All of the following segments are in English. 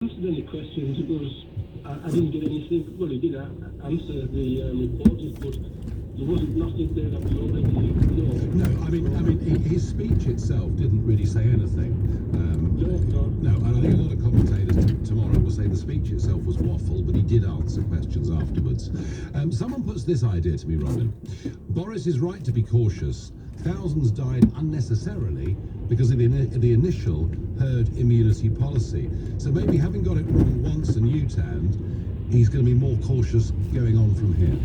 Answered any questions. It was I didn't get anything. Well, he did answer the reporters, but there wasn't nothing there that we already know. No, I mean, his speech itself didn't really say anything. No, and I think a lot of commentators tomorrow will say the speech itself was waffle, but he did answer questions afterwards. Someone puts this idea to me, Robin. Boris is right to be cautious. Thousands died unnecessarily because of the initial herd immunity policy. So maybe having got it wrong once and U-turned, he's going to be more cautious going on from here.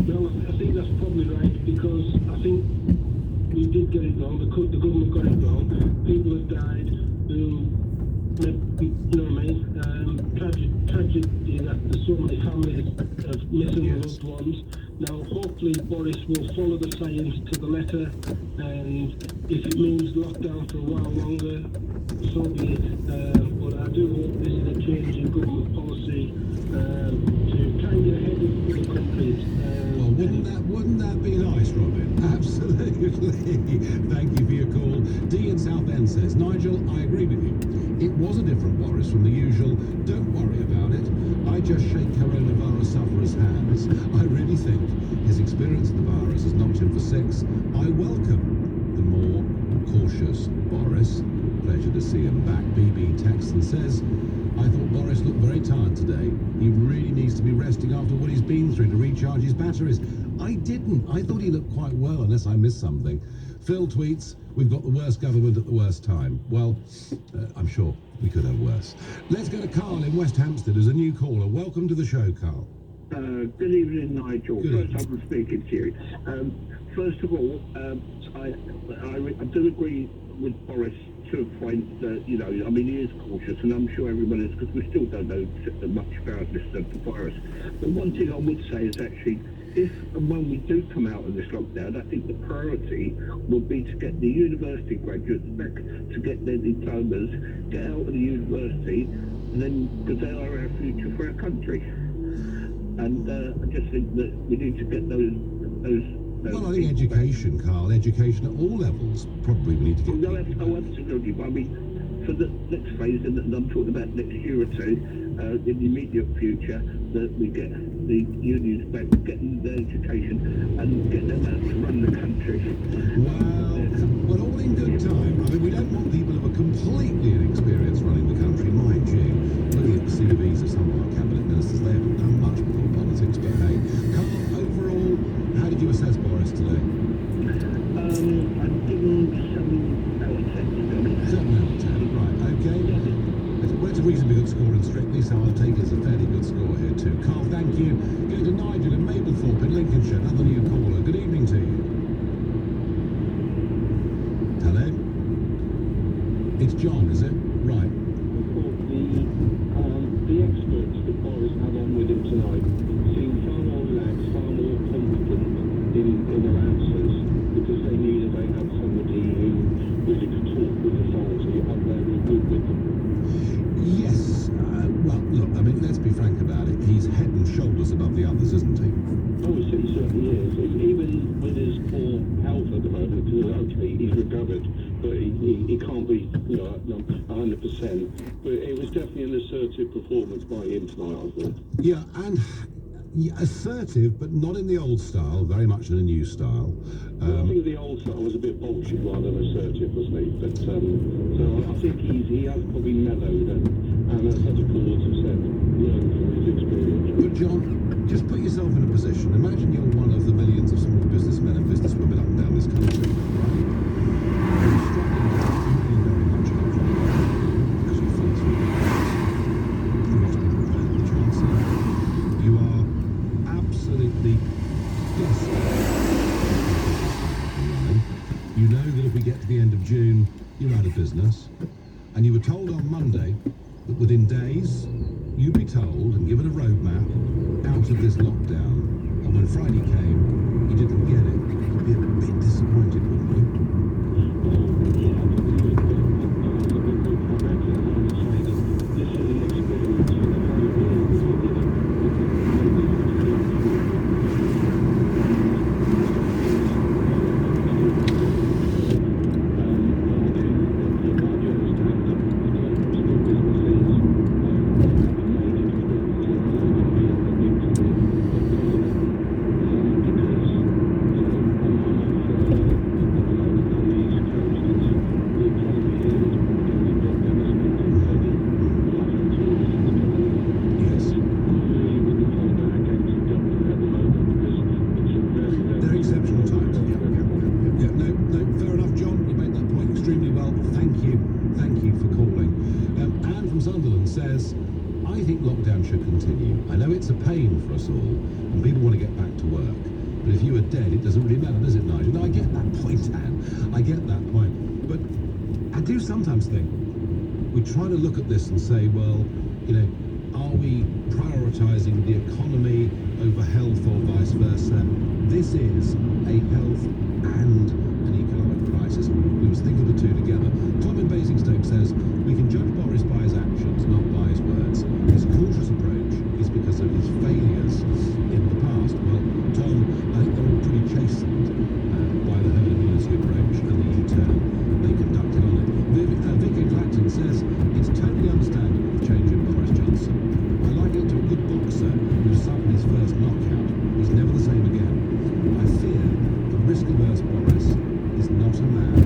Well, I think that's probably right, because I think we did get it wrong. The government got it wrong. People have died who, you know what I mean? Tragedy that so many families of missing loved ones. Now, hopefully, Boris will follow the science to the letter, and if it means lockdown for a while longer, so be it. But I do hope this is a change in government policy to try and get ahead of other countries. Well, wouldn't that be nice, Robin? Absolutely. Thank you for your call. D in Southend says, Nigel, I agree with you. It was a different Boris from the usual. Don't worry about it. I just shake coronavirus sufferers' hands. I really think his experience of the virus has knocked him for six. I welcome the more cautious Boris. Pleasure to see him back. BB texts and says, I thought Boris looked very tired today. He really needs to be resting after what he's been through to recharge his batteries. I didn't. I thought he looked quite well, unless I missed something. Phil tweets, we've got the worst government at the worst time. Well, I'm sure we could have worse. Let's go to Carl in West Hampstead as a new caller. Welcome to the show, Carl. Good evening, Nigel. Good First time I'm speaking to you. First of all, I do agree with Boris to a point that, you know, I mean, he is cautious, and I'm sure everyone is, because we still don't know much about this virus. But one thing I would say is actually, if and when we do come out of this lockdown, I think the priority would be to get the university graduates back to get their diplomas, get out of the university, and then, because they are our future for our country. And I just think that we need to get those well, I think education, Carl, education at all levels, probably we need to get. No, absolutely. But I mean, for the next phase, and I'm talking about next year or two, in the immediate future, that we get the unions back, getting their education, and get them out to run the country. Well, all in good time. I mean, we don't want people who are completely inexperienced running the country, mind you. Looking at the CVs of some of our cabinet ministers, they haven't done much more politics, but hey. Carl, overall, how did you assess Boris today? I'd give him 7 out of 10. 7 out of 10, right, okay. Well, it's a reasonably good score in Strictly, so I'll take it as a fairly good score here too. Carl, thank you. Go to Nigel in Mablethorpe in Lincolnshire, another new caller. Good evening to you. Hello? It's John, is it? Right. The experts that Boris had on with him tonight seemed far more relaxed, far more confident in their answers, because they knew that they had somebody who really could talk with authority up there with them. Yes. Well, look, I mean, let's be frank about it. He's head and shoulders above the others, isn't he? Oh, he certainly is. Even with his poor health at the moment, because okay, he's recovered, but he can't be, you know, 100%. But it was definitely an assertive performance by him tonight, I thought. Yeah, and assertive, but not in the old style, very much in a new style. Well, I think the old style was a bit bullshit rather than assertive, wasn't he? But so I think he has probably mellowed and as other callers have said, learned from his experience. But John, just put yourself in a position. Imagine you're one of the millions of small businessmen and businesswomen up and down this country, right? You're struggling very, very much out from because you fell through the cracks. You lost the Chancellor. You are absolutely desperate. You know that if we get to the end of June, you're out of business. And you were told on Monday that within days, you'd be told and given a roadmap out of this lockdown. And when Friday came, you didn't get it. You'd be a bit disappointed, wouldn't you? Yeah, I think we could have acted on to say that this is an experience for the whole world, you know. says, I think lockdown should continue. I know it's a pain for us all, and people want to get back to work. But if you were dead, it doesn't really matter, does it, Nigel? No, I get that point, Dan. I get that point. But I do sometimes think we try to look at this and say, well, you know, are we prioritising the economy over health or vice versa? This is a health and an economic crisis. We must think of the two together. Tom in Basingstoke says, we can judge Boris by his actions, not by his words. His cautious approach is because of his failures in the past. Well, Tom, I think they're all pretty chastened by the herd immunity approach and the U-turn they conducted on it. Vicky Clacton says, it's totally understandable the change in Boris Johnson. I liken it to a good boxer who suffered his first knockout. He's never the same again. I fear the risk-averse Boris is not a man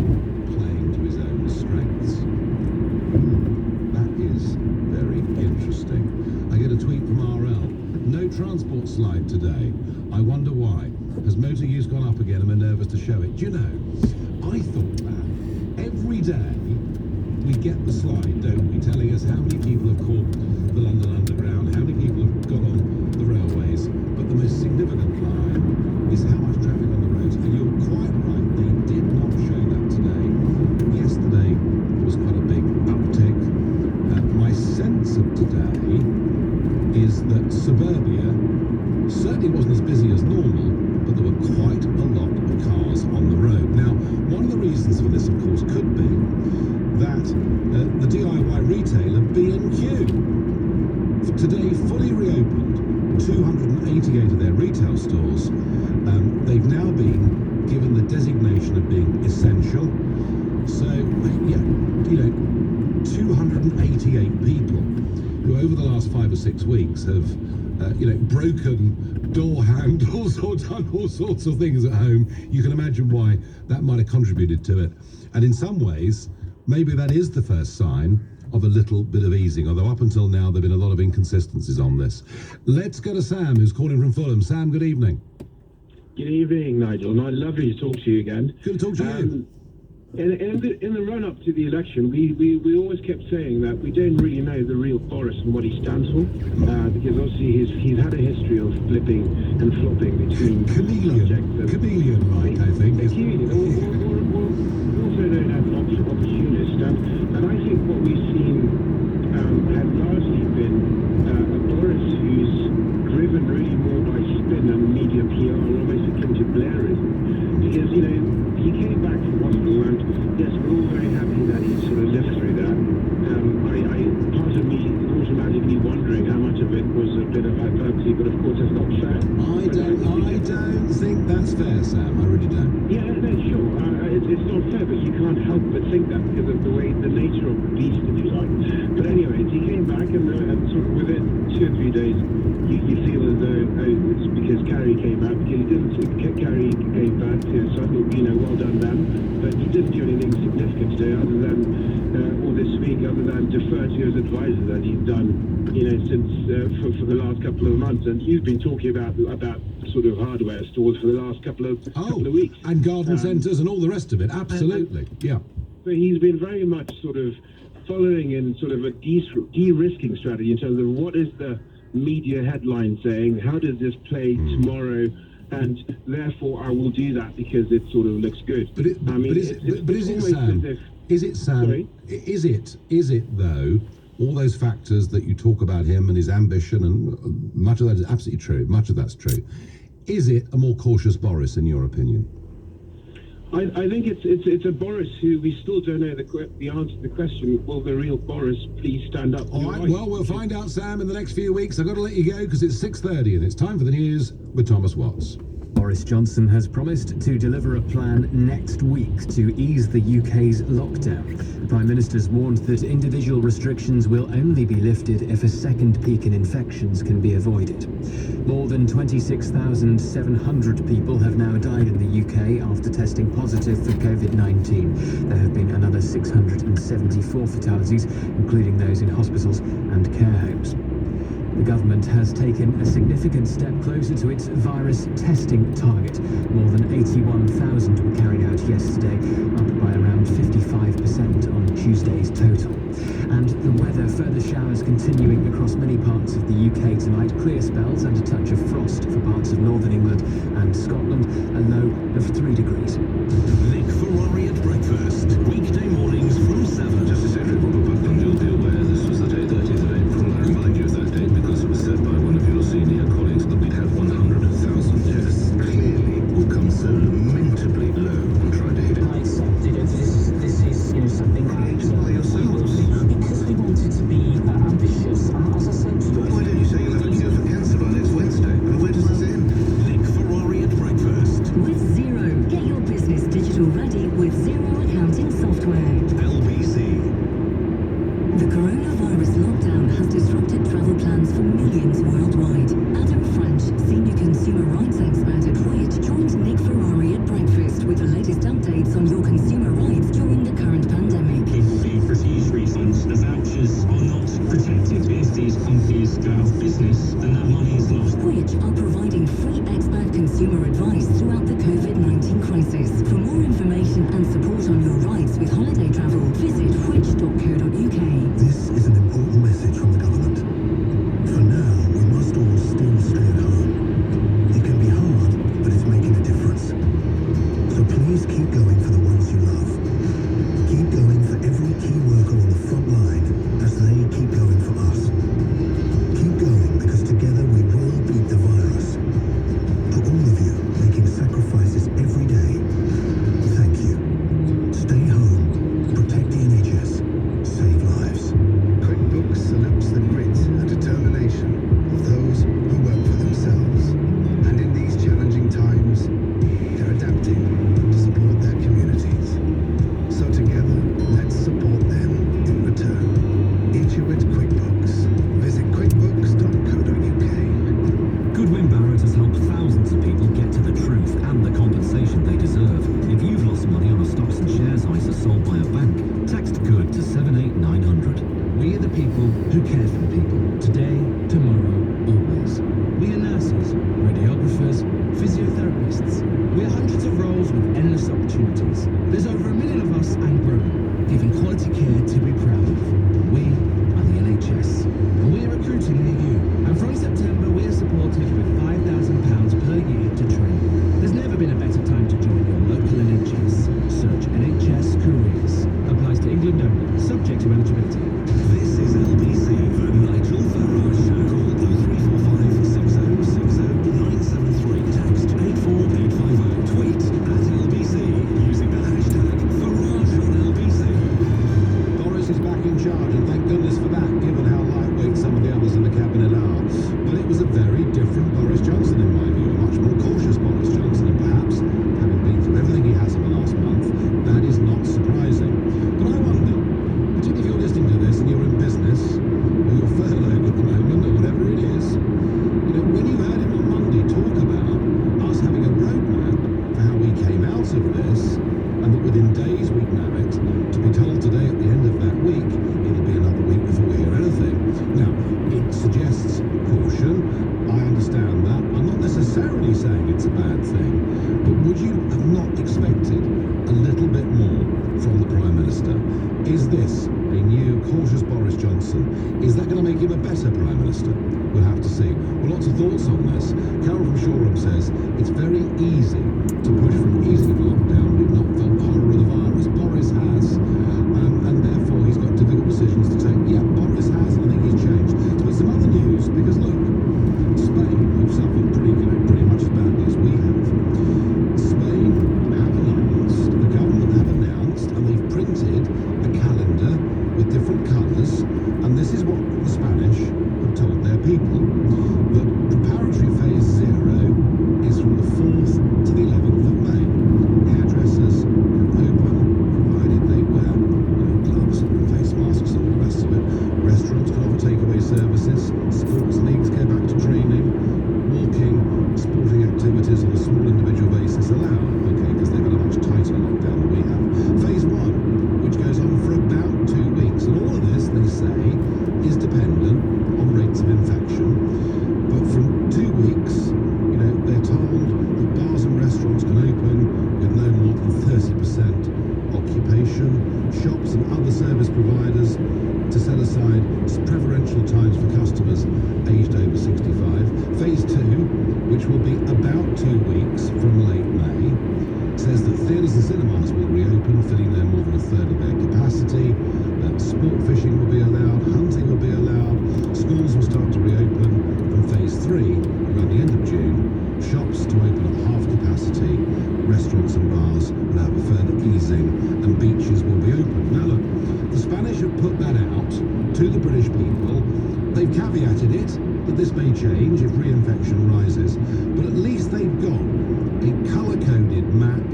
playing to his own strengths. That is very interesting. I get a tweet from RL. No transport slide today. I wonder why. Has motor use gone up again and Manoeuvre's to show it? Do you know, I thought that every day we get the slide, don't we, telling us how many people have caught the London Underground, how many people have got on the railways, but the most significant line is how much traffic on the roads. And you're quite right, they did not show that today. Yesterday was quite a big uptick. My sense of today is that suburbia certainly wasn't as busy as normal, but there were quite a lot of cars on the road. Now, one of the reasons for this, of course, could be that the DIY retailer B&Q today fully reopened 288 of their retail stores. They've now been given the designation of being essential. So, yeah, you know, 288 people who over the last 5 or 6 weeks have, you know, broken door handles or done all sorts of things at home. You can imagine why that might have contributed to it. And in some ways, maybe that is the first sign of a little bit of easing, although up until now there have been a lot of inconsistencies on this. Let's go to Sam, who's calling from Fulham. Sam, good evening. Good evening, Nigel. Lovely to talk to you again. Good to talk to you. In the run-up to the election, we always kept saying that we don't really know the real Boris and what he stands for, because obviously he's had a history of flipping and flopping between subjects. Chameleon-like, I think. Chameleon, or also known as an opportunist. And I think what we've seen had largely been a Boris who's driven really more by spin and media PR, almost akin to Blairism. Because, you know, he came back from hospital, and yes, we're all very happy that he sort of lived through that. Part of me is automatically wondering how much of it was a bit of hyperbole, but of course that's not fair. I don't think that's fair, Sam. I really don't. Yeah, no, sure. It's not fair, but you can't help but think that because of the way, the nature of the beast, if you like. But anyway, he came back, and sort of within 2 or 3 days, you feel as though it's because Carrie came back, because he didn't. Carrie came back to, so I thought, you know, well done them. But he didn't do anything significant today, other than, or this week, other than defer to his advisor that he's done, you know, since for the last couple of months. And you've been talking about sort of hardware stores for the last couple of weeks. And garden centres and all the rest of it. Absolutely, yeah. So he's been very much sort of following in sort of a de-risking strategy in terms of what is the media headline saying, how does this play tomorrow, and therefore I will do that because it sort of looks good. But is it though, all those factors that you talk about him and his ambition, and much of that is absolutely true, much of that's true, is it a more cautious Boris in your opinion? I think it's a Boris who we still don't know the answer to the question, will the real Boris please stand up? All right, well, we'll find out, Sam, in the next few weeks. I've got to let you go because it's 6:30 and it's time for the news with Thomas Watts. Boris Johnson has promised to deliver a plan next week to ease the UK's lockdown. The Prime Minister's warned that individual restrictions will only be lifted if a second peak in infections can be avoided. More than 26,700 people have now died in the UK after testing positive for COVID-19. There have been another 674 fatalities, including those in hospitals and care homes. The government has taken a significant step closer to its virus testing target. More than 81,000 were carried out yesterday, up by around 55% on Tuesday's total. And the weather, further showers continuing across many parts of the UK tonight. Clear spells and a touch of frost for parts of northern England and Scotland. A low of 3 degrees. Nick Ferrari at breakfast. Weekday mornings from 7. Just to say to everyone, but you'll be aware this was the day, 30th of April. I remind you of that date because it was said by one of your senior colleagues that we'd have 100,000 deaths. Clearly, we've come so lamentably low on trying to hit it. I accepted it. This is, something Right, that by yourselves. because we wanted to be ambitious. And as I said to you, Why don't you say you'll have a cure for cancer by next Wednesday? And where does this end? Nick Ferrari at breakfast. With Zero, get your business digital ready with Zero accounting software. LBC. The coronavirus lockdown has disrupted travel plans for millions worldwide. Adam French, senior consumer rights expert at Voyage, joins Nick Ferrari at breakfast with the latest updates on your consumer rights during the current pandemic. If the prestige refunds, the vouchers are not protected. If these companies go out of business, then that money is lost. Which are providing free expert consumer advice throughout the COVID-19 crisis. For more information and support on your rights with holiday travel, visit which.co.uk. This is an important message from the government. For now, we must all still stay at home. It can be hard, but it's making a difference. So please keep going for the ones you love. Keep going for every key worker on the front line as they keep going for us. Keep going because together we will beat the virus. For all of you making sacrifices every day, thank you. Stay home, protect the NHS, save lives. QuickBooks salutes the grit and determination of those who work for themselves. And in these challenging times, they're adapting to support their communities. So together, let's support them in return. Intuit QuickBooks. Visit quickbooks.co.uk. Goodwin Barrett has helped thousands of people get to the truth and the compensation they deserve. If you've lost money on a stocks and shares ISA sold by a bank, text GOOD to 78900. We are the people who care for the people. Today, tomorrow, always. We are nurses, radiographers, physiotherapists. We are hundreds of roles with endless opportunities. There's over 1 million of us and growing, giving quality care to be proud of. We are the NHS. And we are recruiting near you. And from September, we are supported with £5,000 per year to train. There's never been a better time to join your local NHS. Search NHS Careers. Applies to England only. Subject to eligibility. This is LBC, the Nigel Farage Show. Call 0345 6060 973. Text 84850. Tweet at LBC using the hashtag Farage on LBC. Boris is back in charge, and thank goodness for that, given how lightweight some of the others in the cabinet are. But it was a very different Boris Johnson, in my view, a much more cautious Boris Johnson, and perhaps, having been through everything he has in the last month, that is not surprising. But I wonder, particularly if you're listening to this and you're in business, or you're furloughed at the moment, or whatever it is, when you heard him on Monday talk about us having a roadmap for how we came out of this, and that within days we'd know it, to be told today at the end of that week, it'll be another week before we hear anything. Now, it suggests caution. I understand that. I'm not necessarily saying it's a bad thing, but would you have not expected a little bit more from the Prime Minister? Is this a new cautious Boris Johnson? Is that going to make him a better Prime Minister? We'll have to see. Well, lots of thoughts on this. Carol from Shoreham says it's very easy to push from easing the lockdown. We've not felt the horror of the virus. Boris has, and therefore he's got difficult decisions to take. Yeah, Boris has, and I think he's changed. But some other news, because look, Spain, who've suffered pretty much as badly as we have. Spain have announced, the government have announced, and they've printed a calendar with different colours, and this is what the Spanish have told their people, that preparatory phase 0 is from the 4th to the 11th of May. Hairdressers can open, provided they wear gloves and face masks and all the rest of it. Restaurants can offer takeaway services. Sports leagues go back to training. Walking, sporting activities on a small individual basis allowed, okay, because they've had a much tighter lockdown than we have. Phase 1, which goes on for about 2 weeks. And all of this, they say, is dependent on rates of infection. But from 2 weeks, they're told that bars and restaurants can open with no more than 30% occupation. Shops and other service providers They've caveated it that this may change if reinfection rises, but at least they've got a colour-coded map,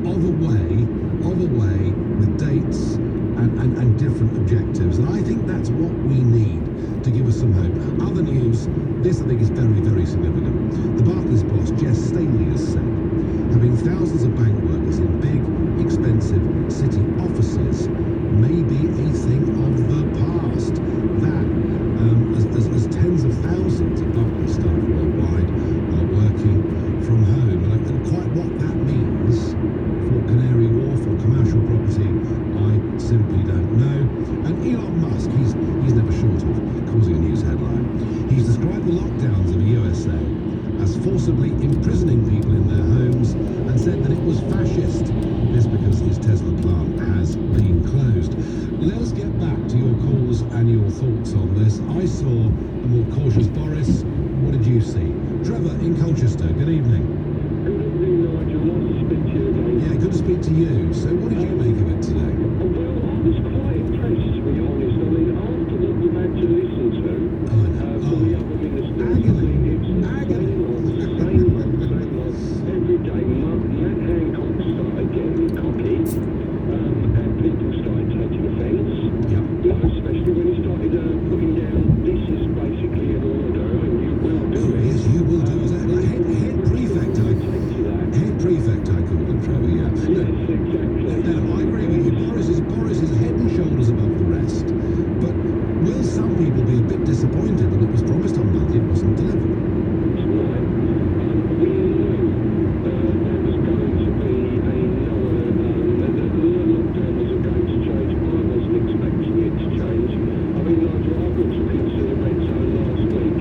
of a way with dates and different objectives. And I think that's what we need to give us some hope. Other news, this I think is very, very significant. The Barclays boss, Jess Staley, has said having thousands of bank workers in big, expensive city offices may be a thing of the past. That, as tens of thousands of Barclays staff worldwide are working from home. And quite what that means for Canary Wharf or commercial property, I simply don't know. And Elon Musk, he's never short of causing a news headline. He's described the lockdowns of the USA as forcibly imprisoning people in their homes and said that it was fascist. This because his Tesla plant has been closed. Let us get back to your calls and your thoughts on this. I saw a more cautious Boris. What did you see? Trevor in Colchester, good evening. Good evening, Nigel. Nice to speak to you again. Yeah, good to speak to you. So what did you make of it today? Well, I was quite impressed, to be honest. I mean, after what we've had to listen to from the other ministers, agony. Every day, Matt Hancock started getting cocky, and people started taking offence. Yep. You know, especially when he started putting down, this is basically an order, and you will do it. Yes, you will do it. Head prefect, I call him, Trevor, yeah. Yes, exactly. No, I agree with you. Boris is head and shoulders above the rest. But will some people be a bit disappointed that what was promised on Monday wasn't delivered? Right. We knew there was going to be another, the lockdown wasn't going to change. I wasn't expecting it to change. I mean, Nigel, I booked some kids to the red zone last week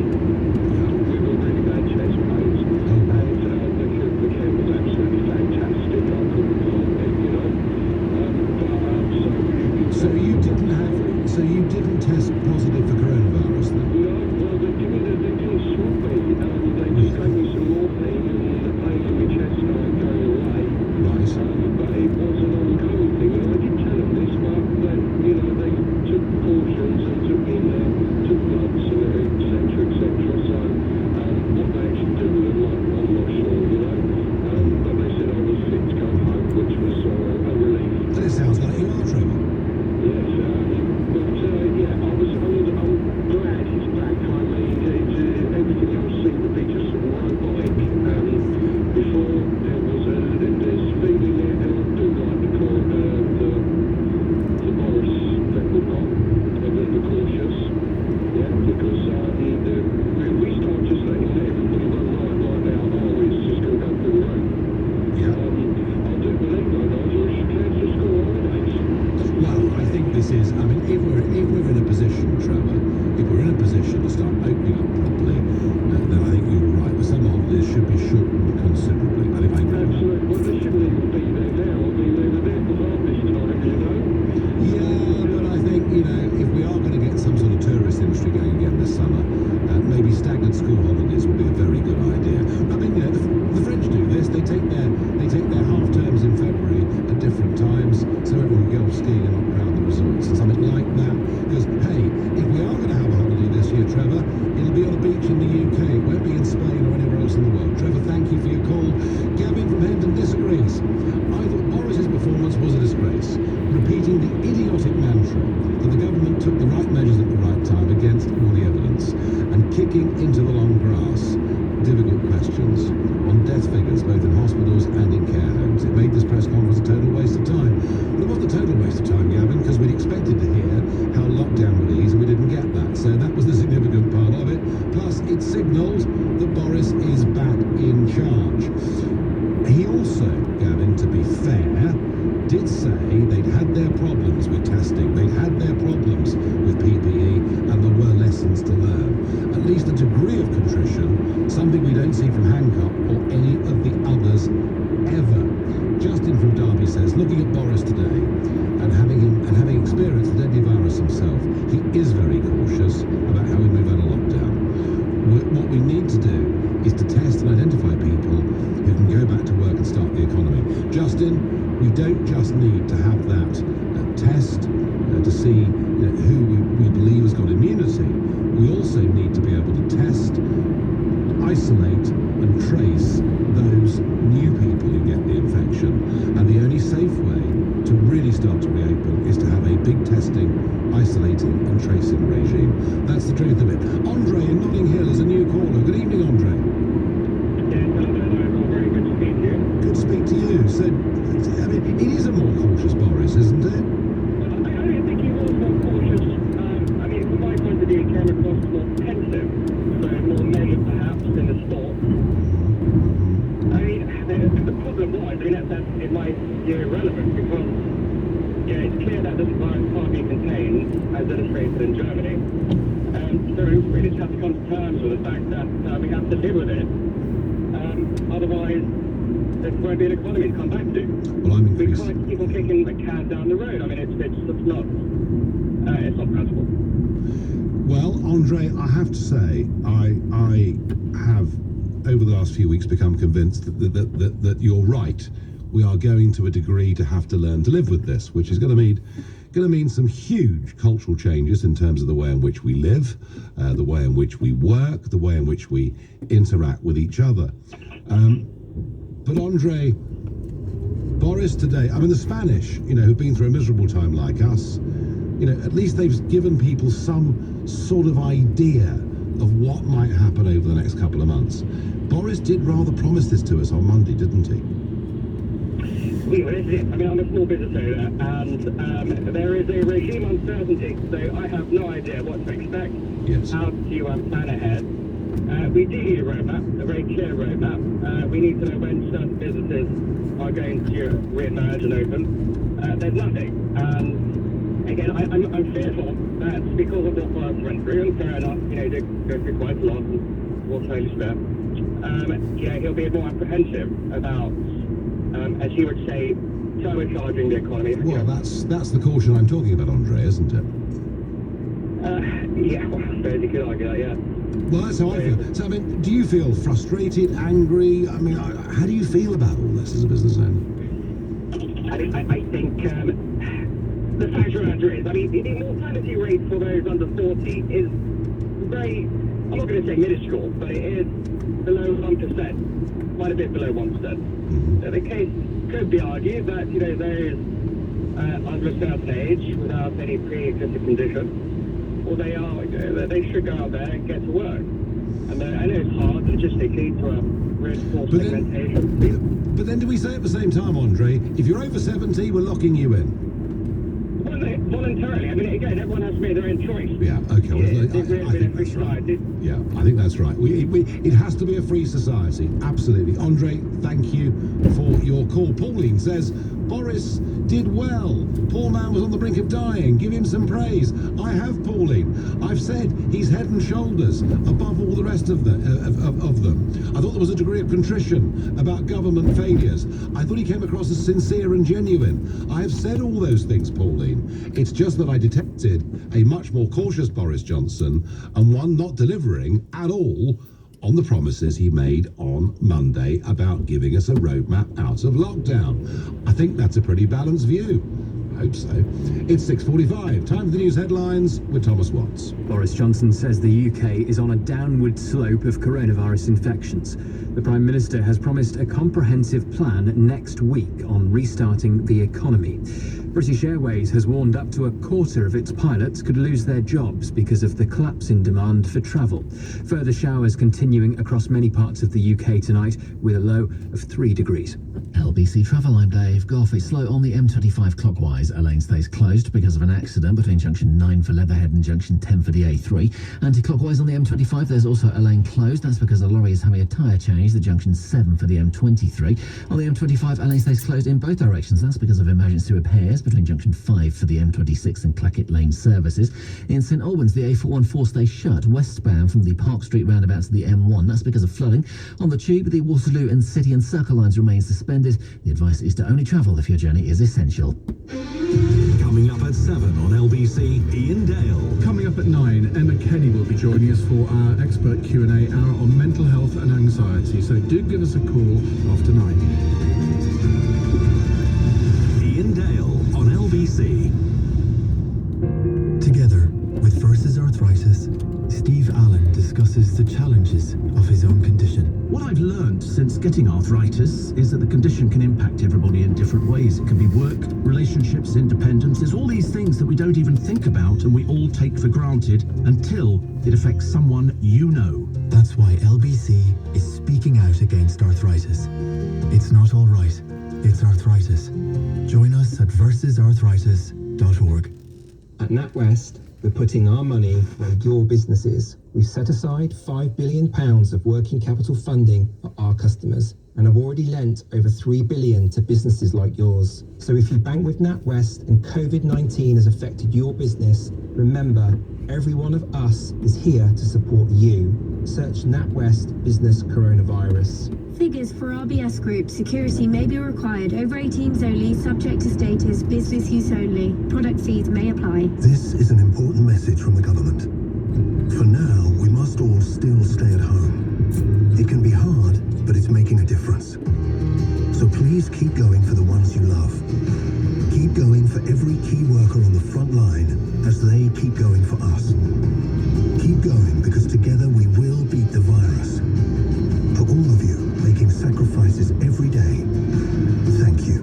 with a really bad chest pains, and the care was absolutely fantastic. I couldn't fault it, you know. So you didn't test positive for coronavirus then? No, well, they didn't swab me. They just gave me some morphine and the pain in my chest started going away. Right. But it was an ongoing thing, and I did tell them this, but they took precautions and took bloods and etc. So what they actually do with them, I'm not sure, you know. But they said I was fit to go home, which was a relief. But it sounds like you are, Trevor. Yes, I'm glad he's back. I mean, everything else seemed to be just sort of robotic. Before there's feeling there, and I do like the Boris that we've got, the cautious, because if we start just letting everybody run right now, it's just going to go through the roof. Yeah. I do believe, though, Nigel, we should cancel school holidays. Well, I think this is, I mean, if we're in a position, Trevor, if we're in a position to start opening up properly, then I think you're right. The summer holidays should be shortened considerably. I think I agree with that. Absolutely. Well, they shouldn't even be there now. I mean, they were there before this time, you know? Yeah, but I think, if we are going to get some sort of tourist industry going again this summer, maybe staggered school holidays would be a very good idea. I mean, the French do this. They take their half terms in February at different times, so everyone can go off skiing and not crowd the resorts and something like that. Because hey, if we are going to have a holiday this year, Trevor, it'll be on a beach in the UK. It won't be in Spain or anywhere else in the world. Trevor, thank you for your call. Gavin from Hendon disagrees. I thought Boris's performance was a disgrace, repeating the idiotic mantra that the government took the right measures at the right time against all the evidence, and kicking into the long grass difficult questions on death figures both in hospitals and in care homes. It made this press conference a total waste of time. Well, it wasn't a total waste of time, Gavin, because we'd expected to hear how lockdown would ease, and we didn't get that. So that was the significant part of it. Plus, it signalled that Boris is back in charge. He also, Gavin, to be fair, did say they'd had their problems with testing, they'd had their problems with PPE, and there were lessons to learn. At least a degree of contrition, something we don't see from Hancock or any of the others ever. Justin from Derby says, looking at Boris today and having experienced the deadly virus himself, he is very cautious about how we move out of lockdown. What we need to do is to test and identify people who can go back to work and start the economy. Justin, we don't just need to have that test to see who we believe has got immunity. the truth of it. Andre in Notting Hill is a new caller. Good evening, Andre. Very good to speak to you. Good to speak to you. So, I mean, it is a more cautious Boris, isn't it? I don't think he was more cautious. I mean, from my point of view, he came across more pensive, so more measured perhaps in the sport. I mean, the problem was, I mean, that's in my view irrelevant because it's clear that this virus can't be contained, as illustrated in Germany. So we just have to come to terms with the fact that we have to live with it. Otherwise, there won't be an economy to come back to. Well, I'm We increasing. can't keep on kicking the can down the road. I mean, it's not practical. Well, Andre, I have to say, I have over the last few weeks become convinced that you're right. We are going to a degree to have to learn to live with this, which is going to mean some huge cultural changes in terms of the way in which we live, the way in which we work, the way in which we interact with each other. But Andre, Boris today, I mean the Spanish, who've been through a miserable time like us, at least they've given people some sort of idea of what might happen over the next couple of months. Boris did rather promise this to us on Monday, didn't he? Well, this is it. I mean, I'm a small business owner, and there is a regime uncertainty, so I have no idea what to expect, Yes. how to plan ahead. We do need a roadmap, a very clear roadmap. We need to know when certain businesses are going to re-emerge and open. There's nothing. And again, I'm fearful that because of what Boris went through, and fair enough, he did go through quite a lot, and was fairly spare. He'll be more apprehensive about, as he would say, turbocharging the economy. Well, that's the caution I'm talking about, Andre, isn't it? Well, I suppose you could argue that, yeah. Well, that's how I feel. So, I mean, do you feel frustrated, angry? I mean, how do you feel about all this as a business owner? I think the fact of the matter is, I mean, the mortality rate for those under 40 is very, I'm not going to say minuscule, but it is below 1%, quite a bit below 1%. So the case could be argued that, there is under a certain age, without any pre-existing condition, or they should go out there and get to work. And I know it's hard logistically to reinforce segmentation. But then do we say at the same time, Andre, if you're over 70, we're locking you in? Voluntarily. I mean, again, everyone has to make their own choice. Yeah, okay. Well, I think that's right. Yeah, I think that's right. It has to be a free society. Absolutely. Andre, thank you for your call. Pauline says, Boris did well. Poor man was on the brink of dying. Give him some praise. I have, Pauline. I've said he's head and shoulders above all the rest of them. I thought there was a degree of contrition about government failures. I thought he came across as sincere and genuine. I have said all those things, Pauline. It's just that I detected a much more cautious Boris Johnson and one not delivering at all on the promises he made on Monday about giving us a roadmap out of lockdown. I think that's a pretty balanced view. I hope so. It's 6:45. Time for the news headlines with Thomas Watts. Boris Johnson says the UK is on a downward slope of coronavirus infections. The Prime Minister has promised a comprehensive plan next week on restarting the economy. British Airways has warned up to a quarter of its pilots could lose their jobs because of the collapse in demand for travel. Further showers continuing across many parts of the UK tonight with a low of 3 degrees. LBC Travel, I'm Dave Goff. It's slow on the M25 clockwise. A lane stays closed because of an accident between junction 9 for Leatherhead and junction 10 for the A3. Anti-clockwise on the M25, there's also a lane closed. That's because a lorry is having a tyre change, the junction 7 for the M23. On the M25, a lane stays closed in both directions. That's because of emergency repairs between junction 5 for the M26 and Clackett Lane services. In St Albans, the A414 stays shut westbound from the Park Street roundabout to the M1. That's because of flooding. On the Tube, the Waterloo and City and Circle lines remain suspended. The advice is to only travel if your journey is essential. Coming up at 7 on LBC, Ian Dale. Coming up at 9, Emma Kenny will be joining us for our expert Q&A hour on mental health and anxiety. So do give us a call after 9. Ian Dale on LBC. Together with Versus Arthritis, Steve Allen discusses the challenges of his own condition. What I've learned since getting arthritis is that the condition can impact everybody in different ways. It can be work, relationships, independence. There's all these things that we don't even think about and we all take for granted until it affects someone you know. That's why LBC is speaking out against arthritis. It's not all right. It's arthritis. Join us at versusarthritis.org. At NatWest, we're putting our money where your business is. We've set aside £5 billion of working capital funding for our customers and have already lent over $3 billion to businesses like yours. So if you bank with NatWest and COVID-19 has affected your business, remember, every one of us is here to support you. Search NatWest Business Coronavirus. Figures for RBS Group. Security may be required. Over 18s only. Subject to status. Business use only. Product fees may apply. This is an important message from the government. For now, we must all still stay at home. It can be hard, but it's making a difference. So please keep going for the ones you love. Keep going for every key worker on the front line as they keep going for us. Keep going because together we will beat the virus. For all of you making sacrifices every day, thank you.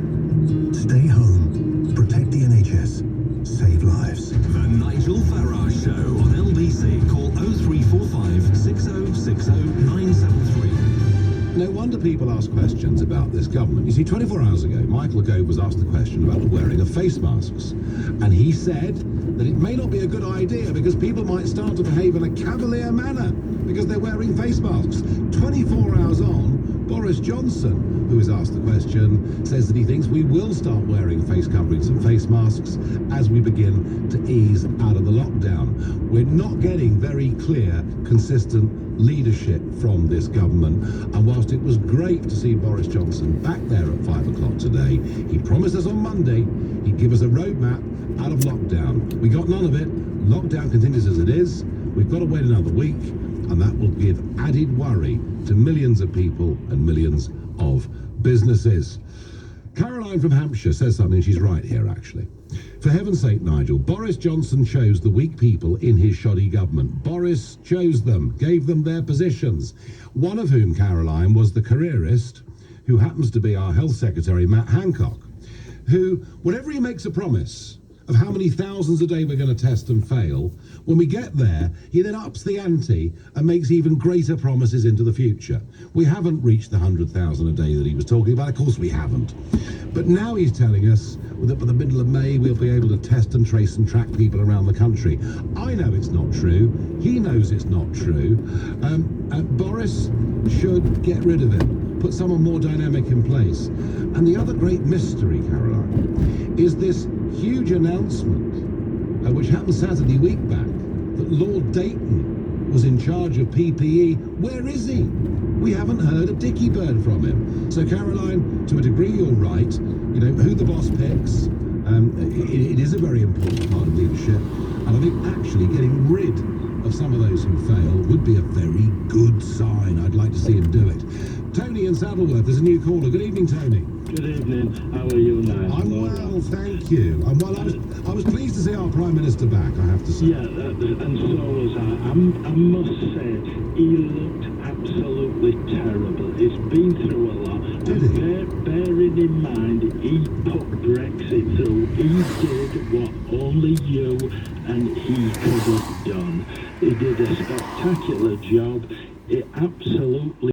Stay home, protect the NHS, save lives. The Nigel Farage Show on LBC. Call 0345 6060 973. No wonder people ask questions about this government. You see, 24 hours ago, Michael Gove was asked the question about the wearing of face masks. And he said that it may not be a good idea because people might start to behave in a cavalier manner because they're wearing face masks. 24 hours on, Boris Johnson, who is asked the question, says that he thinks we will start wearing face coverings and face masks as we begin to ease out of the lockdown. We're not getting very clear, consistent leadership from this government. And whilst it was great to see Boris Johnson back there at 5 o'clock today, he promised us on Monday he'd give us a roadmap out of lockdown. We got none of it. Lockdown continues as it is. We've got to wait another week, and that will give added worry to millions of people and millions of businesses. Caroline from Hampshire says something, she's right here actually. For heaven's sake, Nigel, Boris Johnson chose the weak people in his shoddy government. Boris chose them, gave them their positions. One of whom, Caroline, was the careerist who happens to be our Health Secretary, Matt Hancock, who, whenever he makes a promise of how many thousands a day we're going to test and fail, when we get there, he then ups the ante and makes even greater promises into the future. We haven't reached the 100,000 a day that he was talking about. Of course we haven't. But now he's telling us that by the middle of May, we'll be able to test and trace and track people around the country. I know it's not true. He knows it's not true. Boris should get rid of him, put someone more dynamic in place. And the other great mystery, Caroline, is this huge announcement, which happened Saturday week back, that Lord Dayton was in charge of PPE. Where is he? We haven't heard a dicky bird from him. So Caroline, to a degree you're right. You know, who the boss picks, it is a very important part of leadership. And I think actually getting rid of some of those who fail would be a very good sign. I'd like to see him do it. Tony in Saddleworth, there's a new caller. Good evening, Tony. Good evening. How are you now? I'm well, thank you. I'm well. I was pleased to see our Prime Minister back, I have to say. Yeah, and so was I. I must say, he looked absolutely terrible. He's been through a lot. Did he? Bearing in mind, he put Brexit through. He did what only you and he could have done. He did a spectacular job. It absolutely